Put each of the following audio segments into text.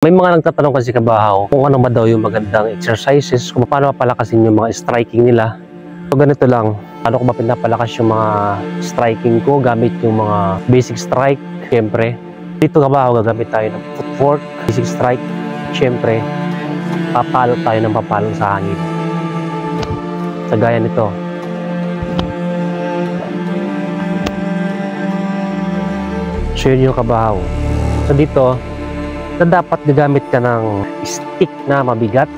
May mga nagtatanong kasi kabahaw kung ano ba daw yung magandang exercises, kung paano mapalakasin yung mga striking nila. So ganito lang, paano ko ba pinapalakas yung mga striking ko gamit yung mga basic strike. Siyempre, dito kabahaw gagamit tayo ng footwork, basic strike. Siyempre, papalo tayo ng papalo sa hangin. Sa gaya nito. So yun yung kabahaw. So dito, na dapat gagamit ka ng stick na mabigat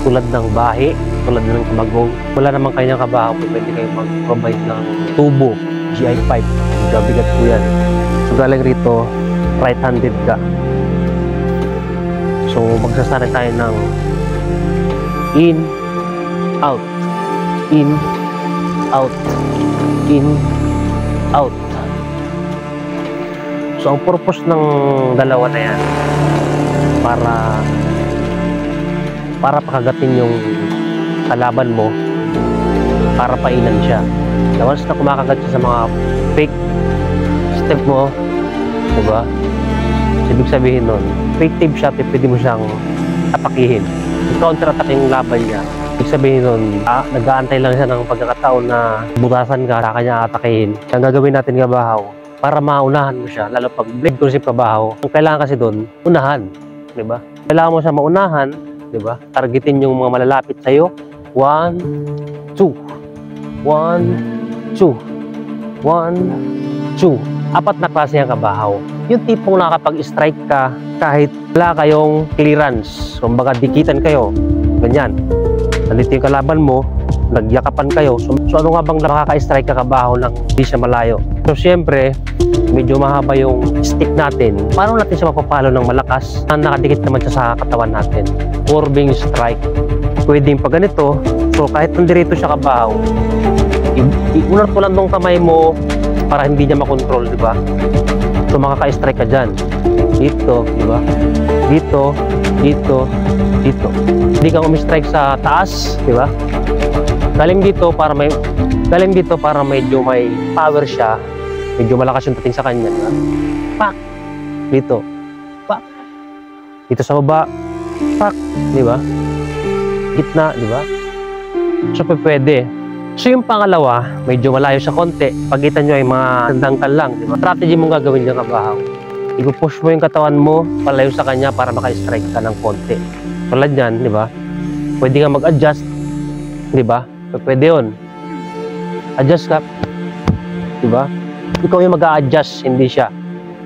tulad ng bahi, tulad ng kamagong. Wala naman kanyang kabahaw, pwede kayo mag-provide ng tubo, GI pipe, mabigat po yan. So galing rito, right-handed ka. So magsasara tayo ng in, out, in, out, in, out. So ang purpose ng dalawa na yan para pakagatin yung kalaban mo, para painan siya. Once na kumakagat siya sa mga fake step mo, diba? Ibig sabihin nun, effective siya, pwede mo siyang atakihin. I-counter-attack yung laban niya. Ibig sabihin nun, nag-aantay lang siya ng pagkakataon na butasan ka, saka niya atakihin. Ang gagawin natin kabahaw, para maunahan mo siya, lalo pag blade cursive kabahaw, ang kailangan kasi doon, unahan, di ba? Kailangan mo siya maunahan, di ba? Targetin yung mga malalapit sa iyo. 1, 2, 1, 2, 1, 2. Apat na klase ang kabahaw. Yung tipong nakakapag-strike ka kahit wala kayong clearance. Kumbaga dikitan kayo, ganyan. Nandito yung kalaban mo, nagyakapan kayo. So ano nga bang nakaka-strike ka kabahaw nang hindi siya malayo? So siyempre, medyo mahaba yung stick natin. Paano natin siya mapapalo ng malakas na nakadikit naman siya sa katawan natin? Curving strike. Pwedeng pa ganito. So kahit nandirito siya kabahaw, iunat mo lang tong kamay mo para hindi niya makontrol, di ba? So makaka-strike ka dyan. Dito, di ba? Dito, dito, dito. Hindi ka umi-strike sa taas, di ba? Galing dito para medyo may power siya. Medyo malakas yung dating sa kanya, diba? Pak! Dito. Pak! Dito sa baba. Pak! Diba? Gitna, diba? So, pwede. So, yung pangalawa, medyo malayo sa konti. Pagkita nyo ay mga dangkal lang, diba? Strategy mong gagawin dyan kabahaw. Ipupush mo yung katawan mo palayo sa kanya para maka-strike ka ng konti. Tulad yan, diba? Pwede ka mag-adjust, diba? Pwede yun. Adjust ka. Diba? Ikaw yung mag-a-adjust, hindi siya.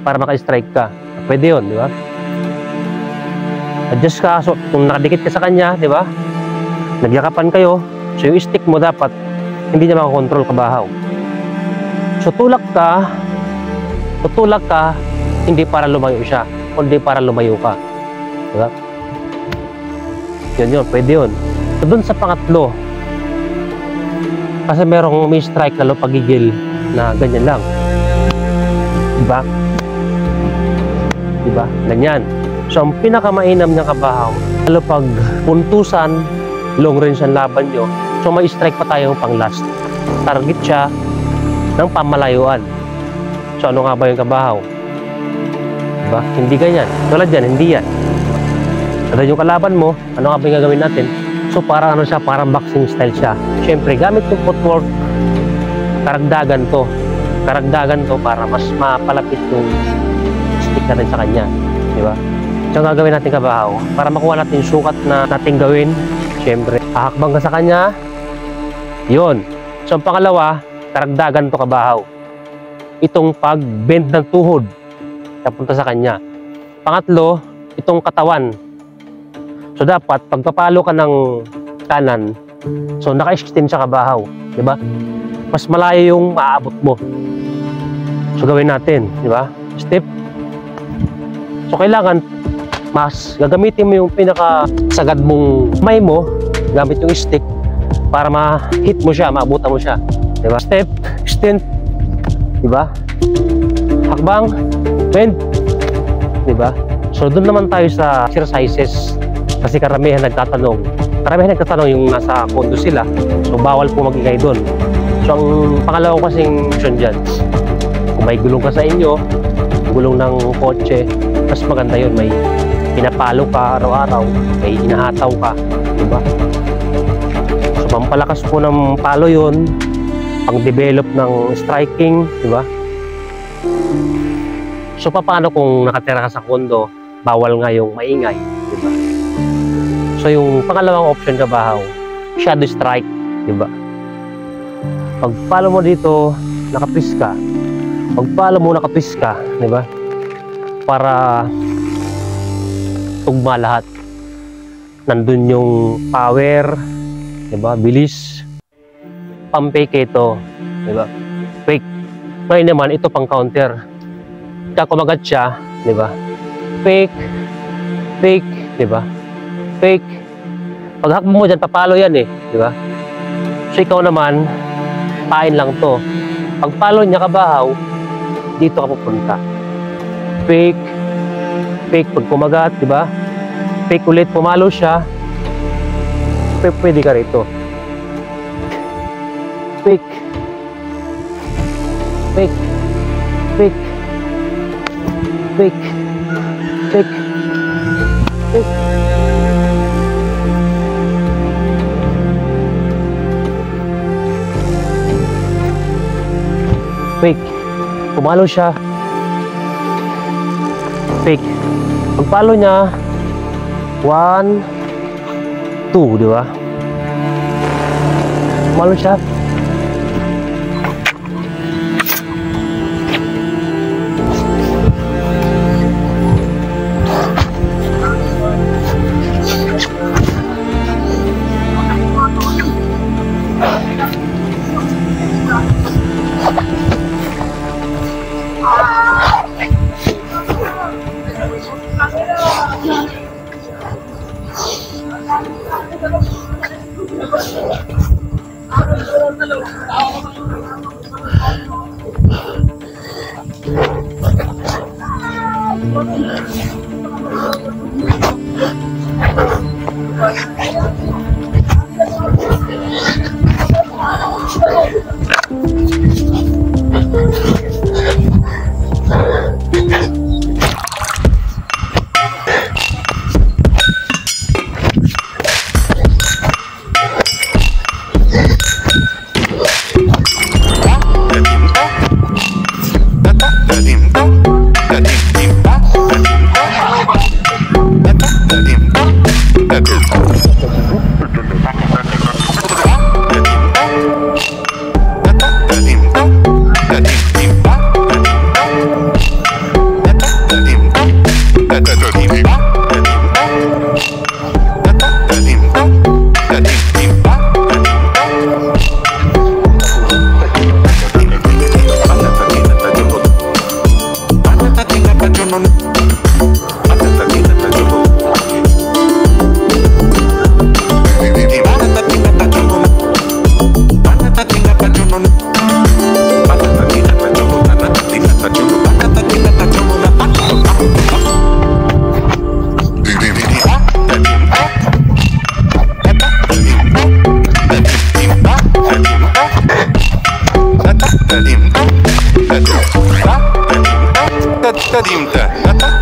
Para maka-strike ka. Pwede yun, di ba? Adjust ka. So, kung nakadikit ka sa kanya, di ba? Nagyakapan kayo. So, yung stick mo dapat, hindi niya makakontrol kabahaw. So, tulak ka, hindi para lumayo siya, kundi para lumayo ka. Di ba? Yun, pwede yun. So, dun sa pangatlo, kasi merong may strike lalo pagigil na ganyan lang. Diba? Diba? Ganyan. So, ang pinakamainam ng kabahaw, lalo pag puntusan, long range ang laban nyo, so may strike pa tayong pang last. Target siya ng pamalayuan. So, ano nga ba yung kabahaw? Diba? Hindi ganyan. Tulad yan, hindi yan. At yung kalaban mo, ano nga ba yung gagawin natin? So, parang ano siya, parang boxing style siya. Siyempre, gamit yung footwork, karagdagan to para mas mapalapit yung stick natin sa kanya, di ba? So ang gagawin natin kabahaw, para makuha natin yung sukat na natin gawin, syempre hahakbang ka sa kanya, yun. So ang pangalawa, karagdagan to kabahaw, itong pag-bend ng tuhod napunta sa kanya. Pangatlo, itong katawan. So dapat pagpapalo ka ng kanan, so naka-extend siya kabahaw, di ba? Mas malayo yung maaabot mo. So gawin natin, di ba? Step. So kailangan mas gagamitin mo yung pinaka-sagad mong kamay mo gamit yung stick para ma-hit mo siya, maabutan mo siya. Di ba? Step, extend, di ba? Hakbang, bend, di ba? So doon naman tayo sa exercises kasi karamihan nagtatanong yung nasa kondo sila. So bawal po magingay doon. So ang pangalawang kasing option dyan, kung may gulong ka sa inyo, gulong ng kotse, mas maganda yun, may pinapalo ka araw-araw, may inahataw ka, diba? So pampalakas po ng palo yun, pang-develop ng striking, diba? So paano kung nakatira ka sa kondo, bawal nga yung maingay, diba? So yung pangalawang option kabahaw, shadow strike, diba? Pag palo mo dito, nakatwist ka. Pag palo mo, nakatwist ka, diba? Para tugma lahat. Nandun yung power, diba? Bilis. Pang-fake ito, diba? Fake. Ngayon naman, ito pang counter. Kaya kumagat siya, diba? Fake, fake, diba? Fake. Pag hakbo mo dyan, papalo yan eh, diba? So ikaw naman, pain lang to. Pag palo niya kabahaw, dito ka pupunta. Fake, fake pag kumagat, diba? Fake ulit, pumalo siya, pwede ka rito. Fake, fake, fake, fake, fake, fake. Fake. Pumalo siya. Fake. Pagpalo niya, 1, 2, di ba? Pumalo siya. Tadimta.